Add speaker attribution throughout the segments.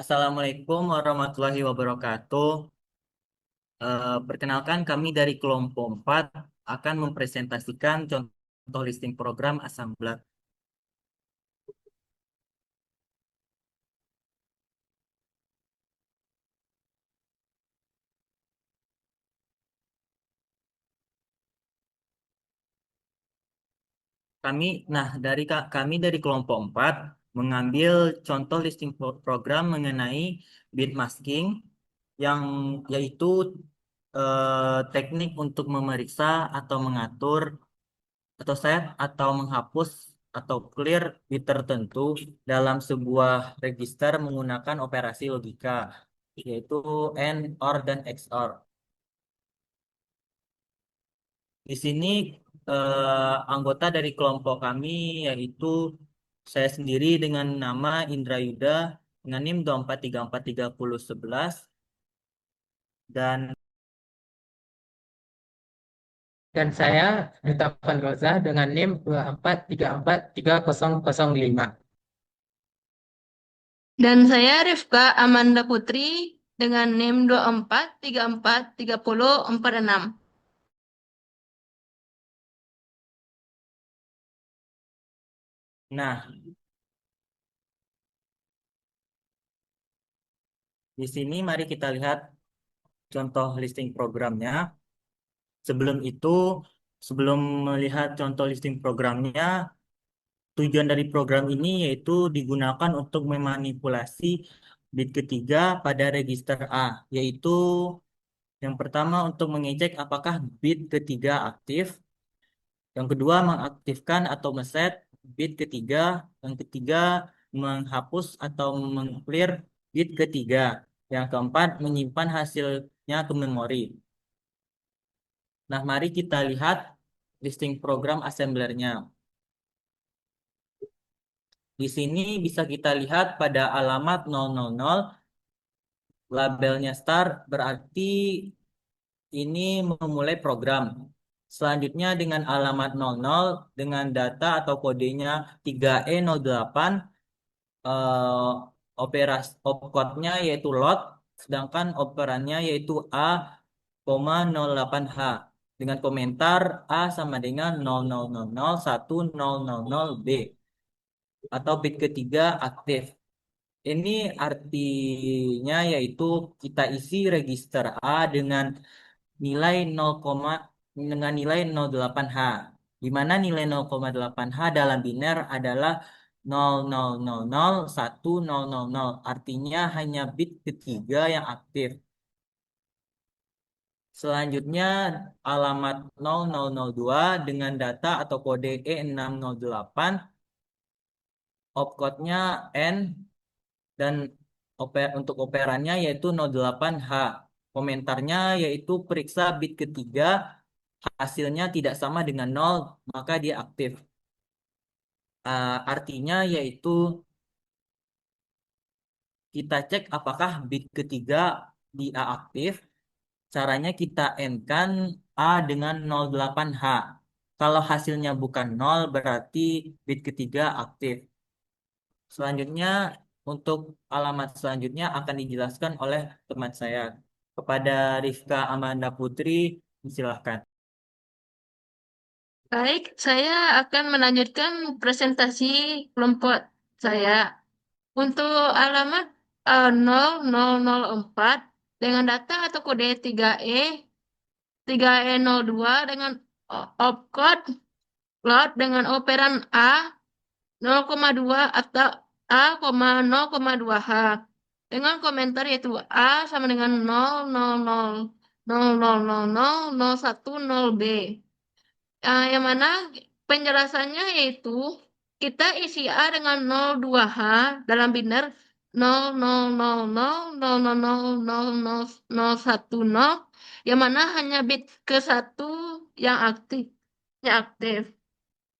Speaker 1: Assalamualaikum warahmatullahi wabarakatuh. Perkenalkan kami dari kelompok 4 akan mempresentasikan contoh listing program Assembler. Kami dari kelompok 4 mengambil contoh listing program mengenai bit masking yang yaitu teknik untuk memeriksa atau mengatur atau set atau menghapus atau clear bit tertentu dalam sebuah register menggunakan operasi logika, yaitu AND, OR, dan XOR. Di sini anggota dari kelompok kami yaitu saya sendiri dengan nama Indra Yuda dengan NIM 243431011 dan
Speaker 2: Dan saya Duta Roza dengan NIM 2434305.
Speaker 3: Dan saya Rifka Amanda Putri dengan NIM 24343046.
Speaker 1: nah di sini mari kita lihat contoh listing programnya. Sebelum itu, sebelum melihat contoh listing programnya, tujuan dari program ini yaitu digunakan untuk memanipulasi bit ketiga pada register A, yaitu yang pertama untuk mengecek apakah bit ketiga aktif, yang kedua mengaktifkan atau meset bit ketiga, yang ketiga menghapus atau mengclear bit ketiga, yang keempat menyimpan hasilnya ke memori. Nah, mari kita lihat listing program assemblernya. Di sini bisa kita lihat pada alamat 000, labelnya start berarti ini memulai program. Selanjutnya dengan alamat 00 dengan data atau kodenya 3E08, eh, opcode-nya yaitu load, sedangkan operannya yaitu A,08H dengan komentar A sama dengan 00001000B atau bit ketiga aktif. Ini artinya yaitu kita isi register A dengan nilai 0, dengan nilai 08H, di mana nilai 0,8H dalam biner adalah 00001000. Artinya hanya bit ketiga yang aktif. Selanjutnya alamat 0002 dengan data atau kode E608, opcode-nya N, dan untuk operannya yaitu 08H. Komentarnya yaitu periksa bit ketiga, hasilnya tidak sama dengan 0, maka dia aktif. Artinya yaitu kita cek apakah bit ketiga dia aktif. Caranya kita AND-kan A dengan 08H. Kalau hasilnya bukan 0, berarti bit ketiga aktif. Selanjutnya, untuk alamat selanjutnya akan dijelaskan oleh teman saya. Kepada Rifka Amanda Putri, silakan.
Speaker 3: Baik, saya akan melanjutkan presentasi kelompok saya. Untuk alamat 0004 dengan data atau kode 3E02 dengan opcode load dengan operan A 0,2 atau A, 0,2H dengan komentar yaitu A sama dengan 0,0000010B. Yang mana penjelasannya yaitu kita isi A dengan 02H dalam biner 0000000010, yang mana hanya bit ke satu yang aktif.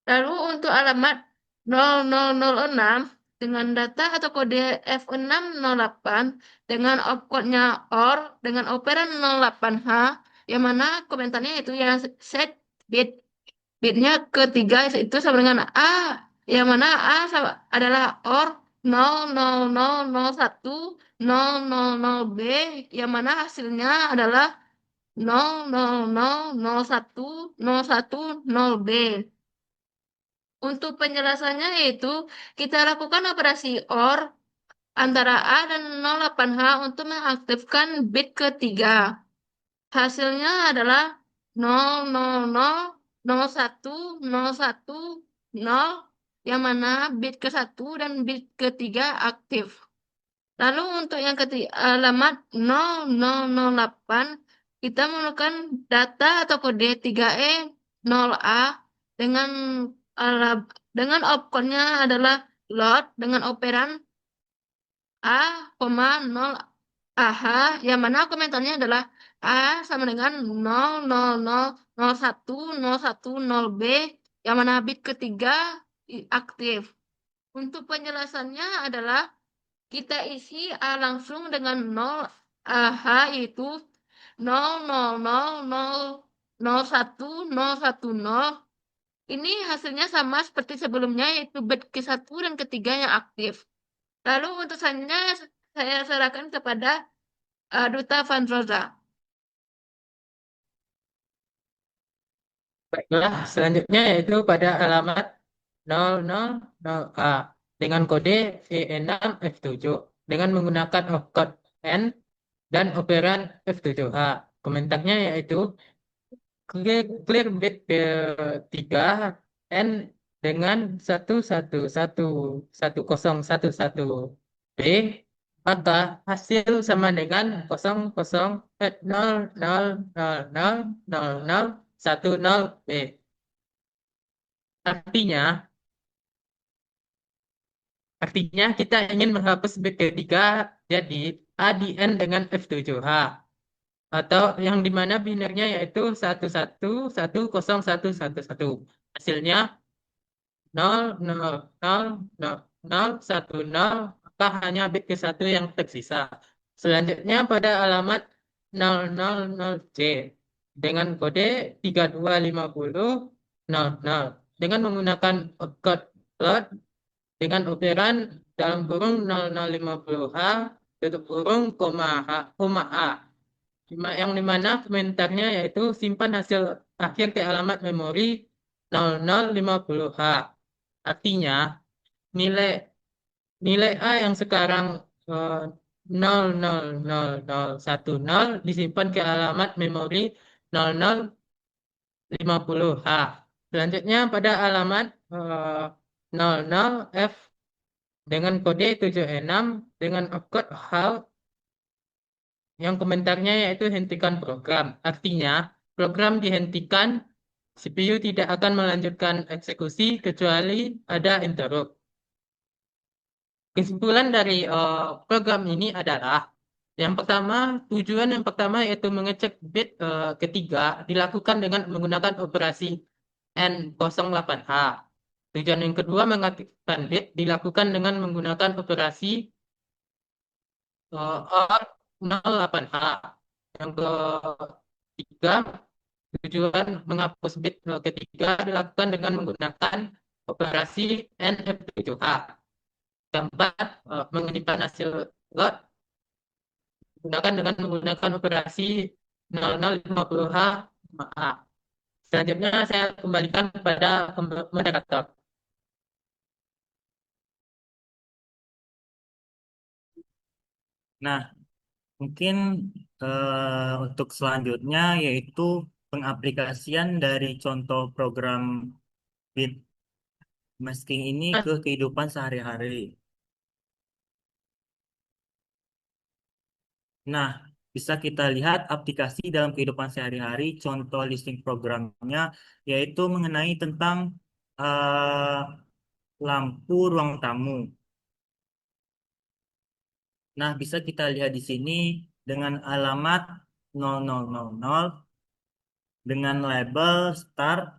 Speaker 3: Lalu untuk alamat 0006 dengan data atau kode F608 dengan opcode-nya OR dengan operan 08H, yang mana komentarnya itu yang set bitnya ketiga itu sama dengan A, yang mana A adalah OR 00001 000B yang mana hasilnya adalah 0000101 B. Untuk penjelasannya yaitu kita lakukan operasi OR antara A dan 08H untuk mengaktifkan bit ketiga. Hasilnya adalah 0000101 yang mana bit ke-1 dan bit ketiga aktif. Lalu untuk yang ketiga alamat 0008 kita menggunakan data atau kode 3E 0A dengan dengan opcode-nya adalah load dengan operan A, 0 AH yang mana komentarnya adalah A sama dengan 0000101 B yang mana bit ketiga aktif. Untuk penjelasannya adalah kita isi A langsung dengan 0 AH yaitu 0000110. Ini hasilnya sama seperti sebelumnya yaitu bit ke-1 dan ketiga yang aktif. Lalu untuk selanjutnya saya serahkan kepada Duta Vandroza.
Speaker 2: Baiklah, selanjutnya yaitu pada alamat 000A dengan kode V6F7 dengan menggunakan opcode N dan operan F7H. Komentarnya yaitu clear bit ke-3 N dengan 1111011 B, maka hasil sama dengan 00000010 B. Artinya, artinya kita ingin menghapus bit ketiga, jadi A di N dengan F7H. Atau yang dimana binernya yaitu 11101111. Hasilnya 0000010, maka hanya bit ke-1 yang tersisa. Selanjutnya pada alamat 000C dengan kode 325000 dengan menggunakan opcode load dengan operan dalam kurung 0050H tutup kurung koma A. Yang dimana komentarnya yaitu simpan hasil akhir ke alamat memori 0050H. Artinya nilai nilai A yang sekarang 000010 disimpan ke alamat memori 0050H. Selanjutnya pada alamat 00F dengan kode 76 dengan opcode HAL yang komentarnya yaitu hentikan program. Artinya, program dihentikan, CPU tidak akan melanjutkan eksekusi kecuali ada interrupt. Kesimpulan dari program ini adalah tujuan yang pertama yaitu mengecek bit ketiga dilakukan dengan menggunakan operasi N08H. Tujuan yang kedua mengaktifkan bit dilakukan dengan menggunakan operasi OR 08H. Yang ketiga, tujuan menghapus bit ketiga dilakukan dengan menggunakan operasi NF7H. Keempat, menyimpan hasil load digunakan dengan menggunakan operasi 0050H. Maaf. Selanjutnya saya kembalikan kepada moderator.
Speaker 1: Nah, mungkin untuk selanjutnya yaitu pengaplikasian dari contoh program bit masking ini ke kehidupan sehari-hari. Nah, bisa kita lihat aplikasi dalam kehidupan sehari-hari, contoh listing programnya, yaitu mengenai tentang eh, lampu ruang tamu. Nah, bisa kita lihat di sini dengan alamat 0000 dengan label start,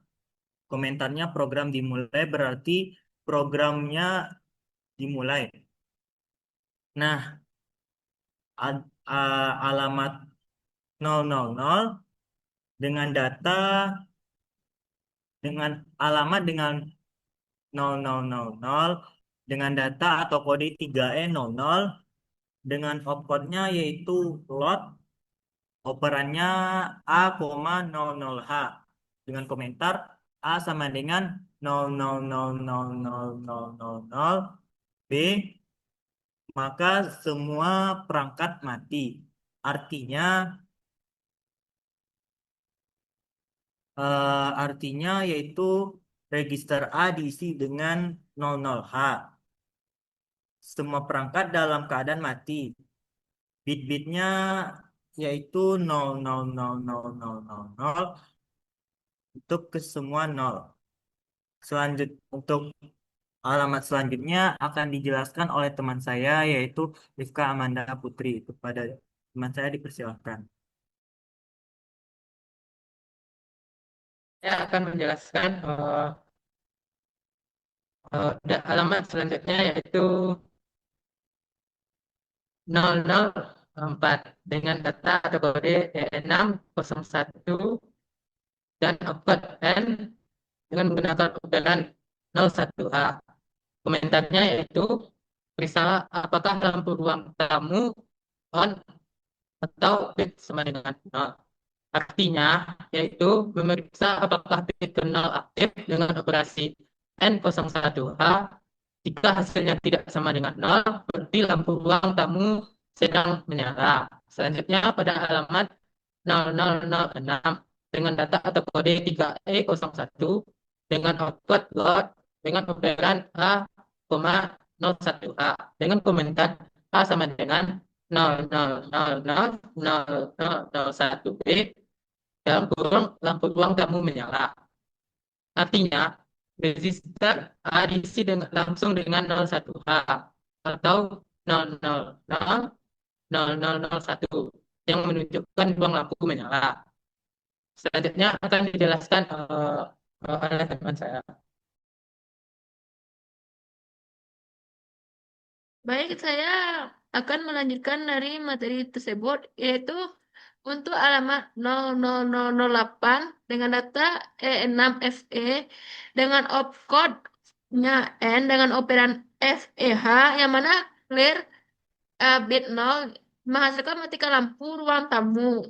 Speaker 1: komentarnya program dimulai berarti programnya dimulai. Nah, alamat 000 dengan data dengan alamat dengan 0000 dengan data atau kode 3E00 dengan opcode-nya yaitu load, operannya A, 00H dengan komentar A sama dengan 000000 B, maka semua perangkat mati. Artinya artinya yaitu register A diisi dengan 00H. Semua perangkat dalam keadaan mati. Bit-bitnya yaitu 000000 untuk ke semua 0. Untuk alamat selanjutnya akan dijelaskan oleh teman saya yaitu Rifka Amanda Putri. Kepada teman saya dipersilakan.
Speaker 2: Saya akan menjelaskan alamat selanjutnya yaitu 004 dengan data atau kode E601 dan opcode N dengan menggunakan orderan 01H. Komentarnya yaitu periksa apakah lampu ruang tamu on atau bit sama dengan 0. Artinya yaitu memeriksa apakah bit kernel aktif dengan operasi N01H. Jika hasilnya tidak sama dengan 0, berarti lampu ruang tamu sedang menyala. Selanjutnya pada alamat 0006 dengan data atau kode 3E01 dengan output load dengan orderan A, 01H dengan komentar A sama dengan 00000001B dalam kurung lampu ruang tamu menyala. Artinya, resistor A diisi langsung dengan 01H atau 0000001 yang menunjukkan ruang lampu menyala. Selanjutnya akan dijelaskan oleh teman saya.
Speaker 3: Baik, saya akan melanjutkan dari materi tersebut, yaitu untuk alamat 00008 dengan data E6FE dengan opcode-nya N dengan operan FEH yang mana clear bit 0 menghasilkan matikan lampu ruang tamu.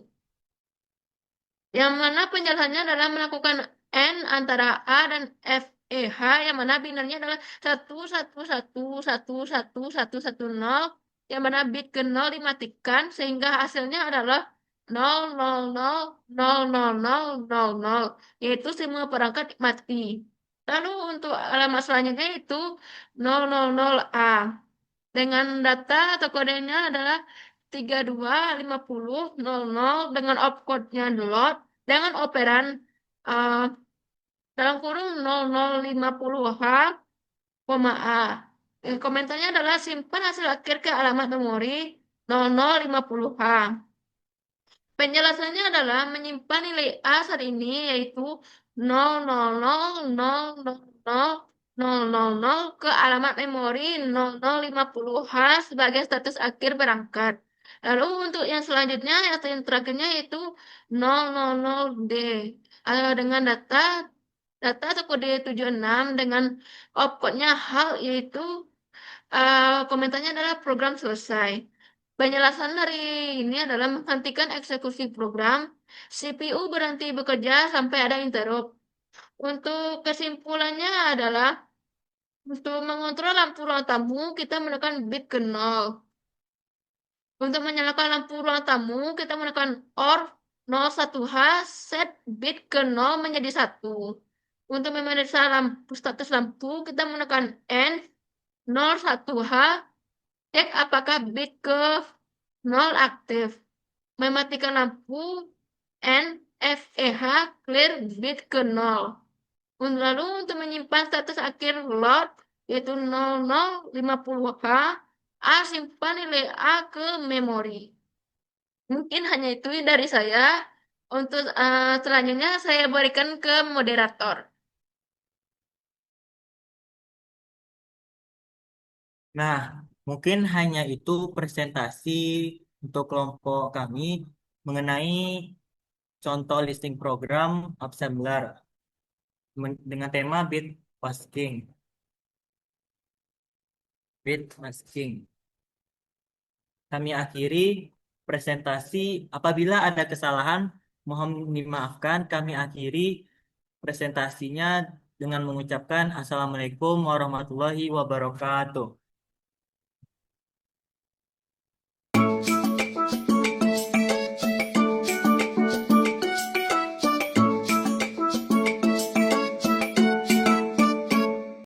Speaker 3: Yang mana penjelasannya adalah melakukan N antara A dan FEH yang mana binarnya adalah 111111110 yang mana bit ke 0 dimatikan sehingga hasilnya adalah 0000000 yaitu semua perangkat mati. Lalu untuk alamat selanjutnya itu 000A dengan data atau kodenya adalah 325000 dengan opcode-nya load dengan operan uh, dalam kurung 0050H, A. Komentarnya adalah simpan hasil akhir ke alamat memori 0050H. Penjelasannya adalah menyimpan nilai A saat ini yaitu 0000000 ke alamat memori 0050H sebagai status akhir berangkat. Lalu untuk yang selanjutnya atau yang terakhirnya yaitu 000D dengan data atau kode 76 dengan opcode-nya hal yaitu komentarnya adalah program selesai. Penjelasan dari ini adalah menghentikan eksekusi program, CPU berhenti bekerja sampai ada interrupt. Untuk kesimpulannya adalah untuk mengontrol lampu ruang tamu, kita menekan bit ke 0. Untuk menyalakan lampu ruang tamu, kita menekan OR 01H, set bit ke 0 menjadi 1. Untuk memeriksa status lampu, kita menekan N 01H, cek apakah bit ke 0 aktif. Mematikan lampu N FEH clear bit ke 0. Lalu untuk menyimpan status akhir load yaitu 0050H, A simpan nilai A ke memori. Mungkin hanya itu dari saya. Untuk selanjutnya saya berikan ke moderator.
Speaker 1: Nah, mungkin hanya itu presentasi untuk kelompok kami mengenai contoh listing program assembler dengan tema bit masking. Bit masking. kami akhiri presentasi. Apabila ada kesalahan, mohon dimaafkan. Kami akhiri presentasinya dengan mengucapkan Assalamualaikum warahmatullahi wabarakatuh.